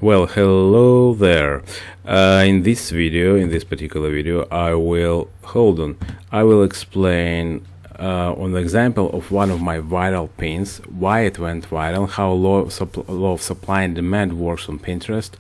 Well, hello there. In this particular video, I will explain on the example of one of my viral pins, why it went viral, how law of supply and demand works on Pinterest,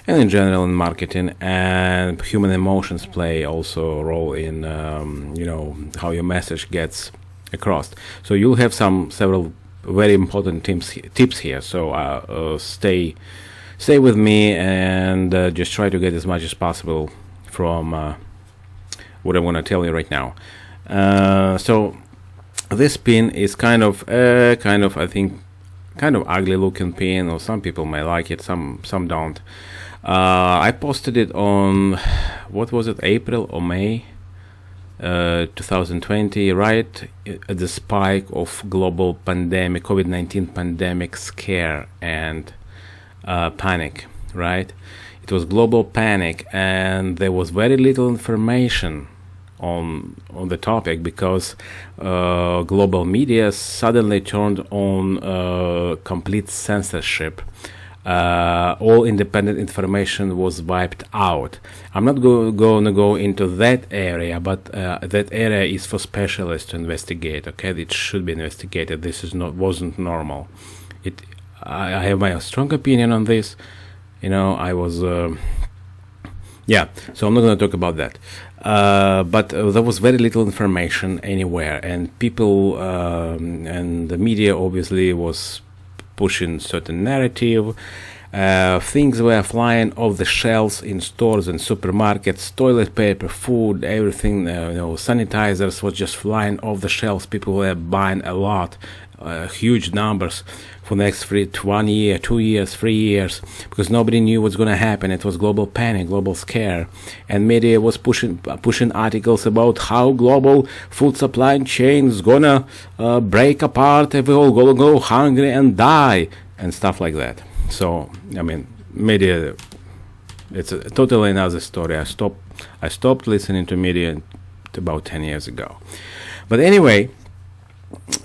and in general in marketing, and human emotions play also a role in how your message gets across. So you'll have several very important tips here. So stay with me and just try to get as much as possible from what I want to tell you right now. So this pin is kind of ugly looking pin, or some people may like it, some don't. I posted it on, what was it, April or May 2020, right at the spike of global pandemic, COVID-19 pandemic scare and panic, right? It was global panic, and there was very little information on the topic because global media suddenly turned on complete censorship. All independent information was wiped out. I'm not going to go into that area, but that area is for specialists to investigate. Okay, it should be investigated. This wasn't normal. I have my strong opinion on this. I was so I'm not going to talk about that. But there was very little information anywhere, and people and the media obviously was pushing certain narrative. Things were flying off the shelves in stores and supermarkets. Toilet paper, food, everything, sanitizers was just flying off the shelves. People were buying a lot, huge numbers for the next 1 year, 2 years, 3 years, because nobody knew what's going to happen. It was global panic, global scare, and media was pushing articles about how global food supply chain is gonna break apart, and we're all gonna go hungry and die, and stuff like that. So, media, it's a totally another story. I stopped listening to media about 10 years ago. But anyway,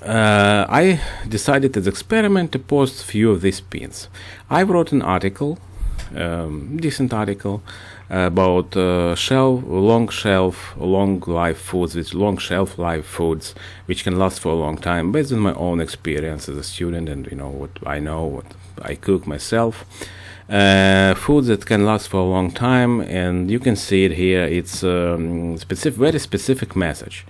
I decided as experiment to post few of these pins. I wrote an article, decent article, about long life foods, with long shelf life foods, which can last for a long time, based on my own experience as a student and what I cook myself. Foods that can last for a long time, and you can see it here. It's very specific message.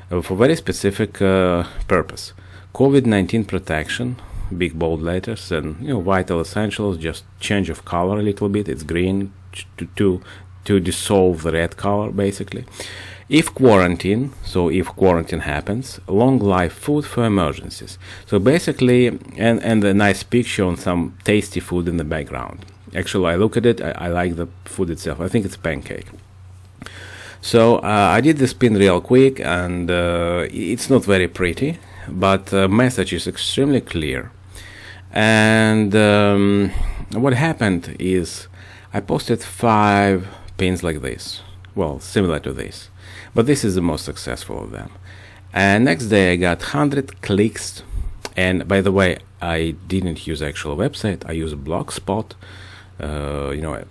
For very specific purpose. COVID-19 protection, big bold letters, and vital essentials, just change of color a little bit. It's green to dissolve the red color, basically. If quarantine happens, long life food for emergencies. So basically, and a nice picture on some tasty food in the background. Actually, I look at it, I like the food itself. I think it's pancake. So I did this pin real quick, and it's not very pretty, but the message is extremely clear. And what happened is I posted 5 pins like this, well, similar to this, but this is the most successful of them. And next day I got 100 clicks, and by the way, I didn't use actual website, I used Blogspot,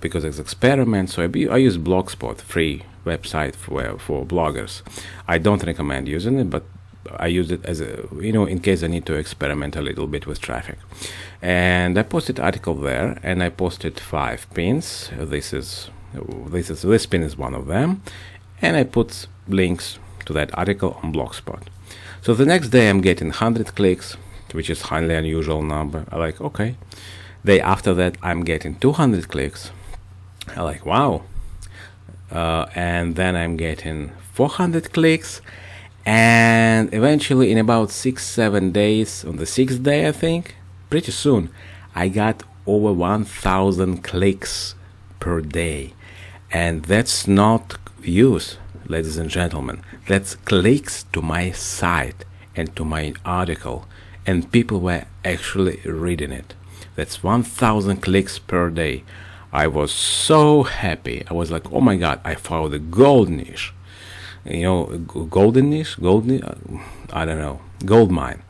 because it's experiment, so I use Blogspot, free website for bloggers. I don't recommend using it, but I use it as in case I need to experiment a little bit with traffic. And I posted article there, and I posted 5 pins. This pin is one of them, and I put links to that article on Blogspot. So the next day I'm getting 100 clicks, which is highly unusual number. I like, okay. Day after that I'm getting 200 clicks. I like, wow. And then I'm getting 400 clicks, and eventually in about 6-7 days, on the 6th day I think, pretty soon, I got over 1,000 clicks per day. And that's not views, ladies and gentlemen, that's clicks to my site and to my article, and people were actually reading it. That's 1,000 clicks per day. I was so happy. I was like, oh my god, I found a gold niche. Golden niche? I don't know. Gold mine.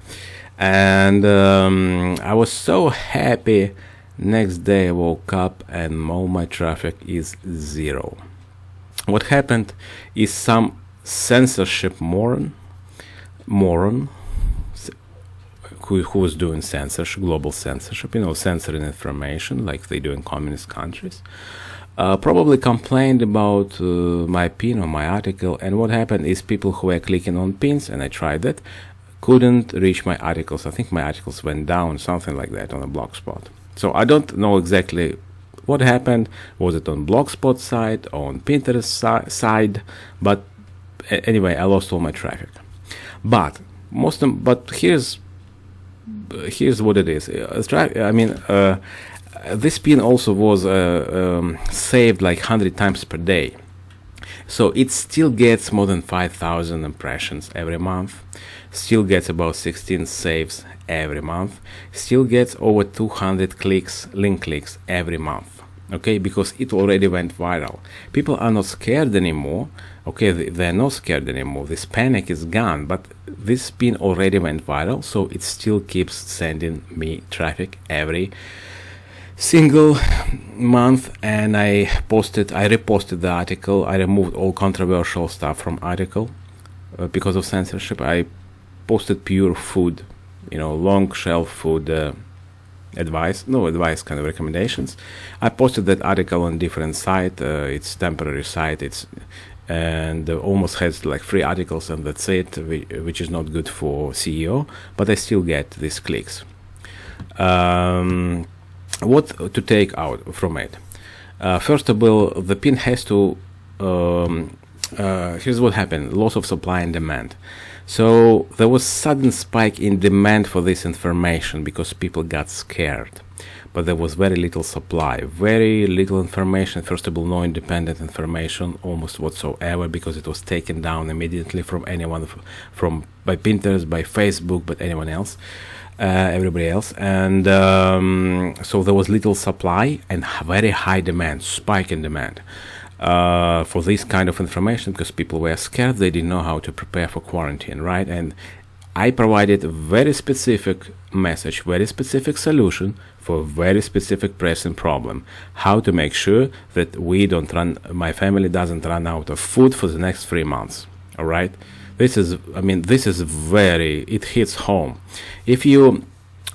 And I was so happy Next day I woke up and all my traffic is 0. What happened is some censorship moron who was doing censorship, global censorship, censoring information like they do in communist countries, probably complained about my pin or my article. And what happened is people who were clicking on pins, and I tried that, couldn't reach my articles. I think my articles went down, something like that, on a blogspot. So I don't know exactly what happened. Was it on blogspot side or on Pinterest side? But anyway, I lost all my traffic. But here's what it is. This pin also was saved like 100 times per day. So it still gets more than 5,000 impressions every month, still gets about 16 saves every month, still gets over 200 clicks, link clicks every month. Okay, because it already went viral. People are not scared anymore. Okay, they're not scared anymore. This panic is gone, but this pin already went viral, so it still keeps sending me traffic every single month. And I reposted the article. I removed all controversial stuff from article because of censorship. I posted pure food, long shelf food advice kind of recommendations. I posted that article on different site. It's temporary site. And almost has like 3 articles, and that's it, which is not good for CEO, but I still get these clicks. What to take out from it? First of all, the pin has to here's what happened: loss of supply and demand. So there was sudden spike in demand for this information because people got scared, but there was very little supply, very little information. First of all, no independent information almost whatsoever, because it was taken down immediately from anyone, by Pinterest, by Facebook, but anyone else, everybody else. And so there was little supply and very high demand, spike in demand for this kind of information, because people were scared. They didn't know how to prepare for quarantine, right? And I provided a very specific message, very specific solution for a very specific pressing problem: how to make sure that my family doesn't run out of food for the next 3 months. All right, it hits home. If you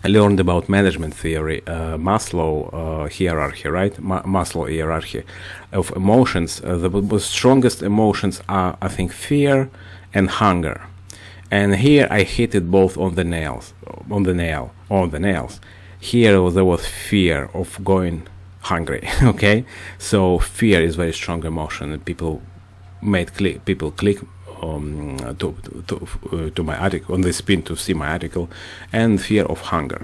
learned about management theory, Maslow hierarchy, right? Maslow hierarchy of emotions. The strongest emotions are, I think, fear and hunger. And here I hit it both on the nails. Here there was fear of going hungry. Okay, so fear is very strong emotion, and people click to my article on this pin to see my article, and fear of hunger.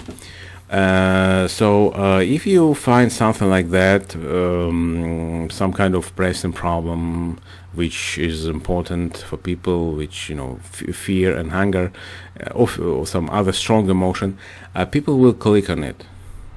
So if you find something like that, some kind of pressing problem which is important for people, which fear and hunger, or some other strong emotion, people will click on it.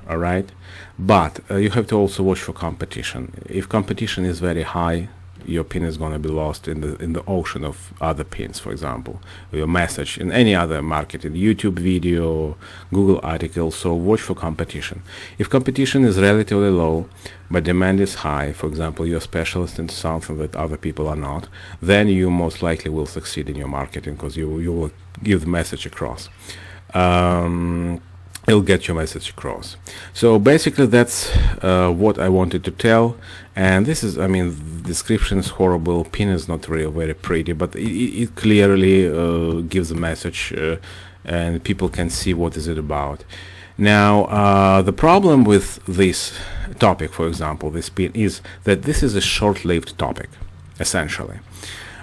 All right, but you have to also watch for competition. If competition is very high, your pin is going to be lost in the ocean of other pins. For example, your message in any other marketing, YouTube video, Google article. So watch for competition. If competition is relatively low but demand is high, for example, you're a specialist in something that other people are not, then you most likely will succeed in your marketing, because you will give the message across. You'll get your message across. So basically that's what I wanted to tell. And this is, the description is horrible. Pin is not really very pretty, but it clearly gives a message, and people can see what is it about. Now, the problem with this topic, for example, this pin, is that this is a short-lived topic, essentially.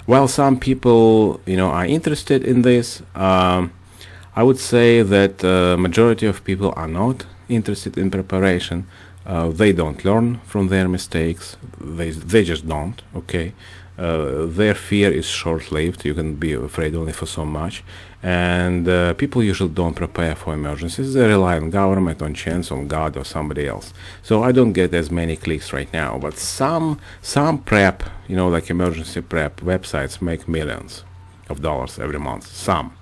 While some people, are interested in this, I would say that majority of people are not interested in preparation. They don't learn from their mistakes. They just don't. Okay, their fear is short-lived. You can be afraid only for so much, and people usually don't prepare for emergencies. They rely on government, on chance, on God, or somebody else. So I don't get as many clicks right now. But some prep, like emergency prep websites, make millions of dollars every month. Some.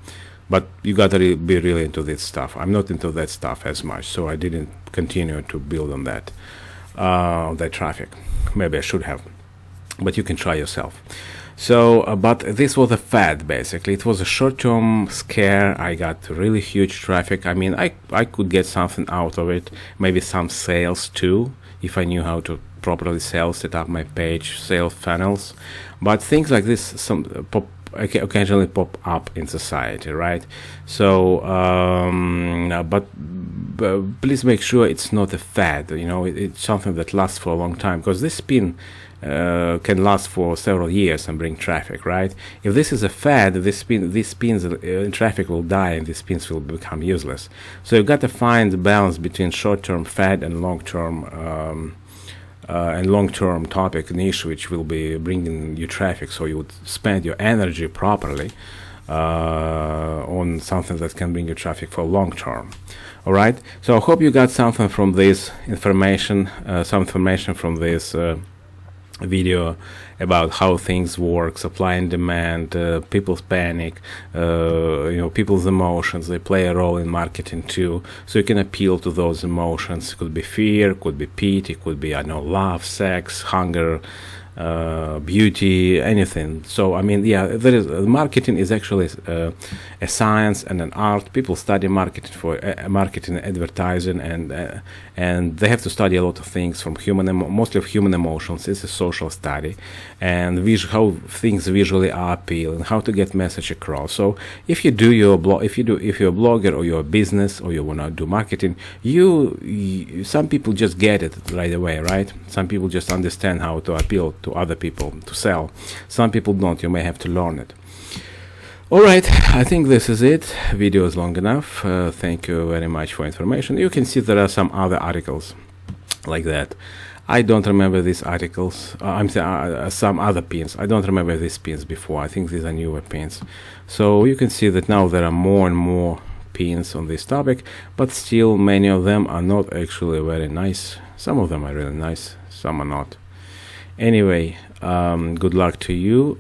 but you gotta be really into this stuff. I'm not into that stuff as much, so I didn't continue to build on that traffic. Maybe I should have, but you can try yourself. So, but this was a fad, basically. It was a short-term scare. I got really huge traffic. I mean, I could get something out of it, maybe some sales too, if I knew how to properly set up my page, sales funnels. But things like this occasionally pop up in society, right? So, but please make sure it's not a fad. You know, it's something that lasts for a long time, because this spin can last for several years and bring traffic, right? If this is a fad, these spins traffic will die and these spins will become useless. So you've got to find the balance between short-term fad and long-term topic niche, which will be bringing you traffic, so you would spend your energy properly on something that can bring you traffic for long term. All right, so I hope you got something from this information, some information from this video about how things work, supply and demand, people's panic, people's emotions. They play a role in marketing too, so you can appeal to those emotions. It could be fear, could be pity, could be, I know, love, sex, hunger, beauty, anything. So I mean, yeah, marketing is actually a science and an art. People study marketing for marketing and advertising, and they have to study a lot of things from mostly of human emotions. It's a social study, and how things visually are appealing, how to get message across. So if you do your blog, if you're a blogger or you're a business or you want to do marketing, some people just get it right away, right? Some people just understand how to appeal to other people to sell. Some people don't. You may have to learn it. All right, I think this is it. Video is long enough. Thank you very much for information. You can see there are some other articles like that. I don't remember these articles. Some other pins. I don't remember these pins before. I think these are newer pins. So you can see that now there are more and more pins on this topic, but still many of them are not actually very nice. Some of them are really nice, some are not. Anyway, good luck to you.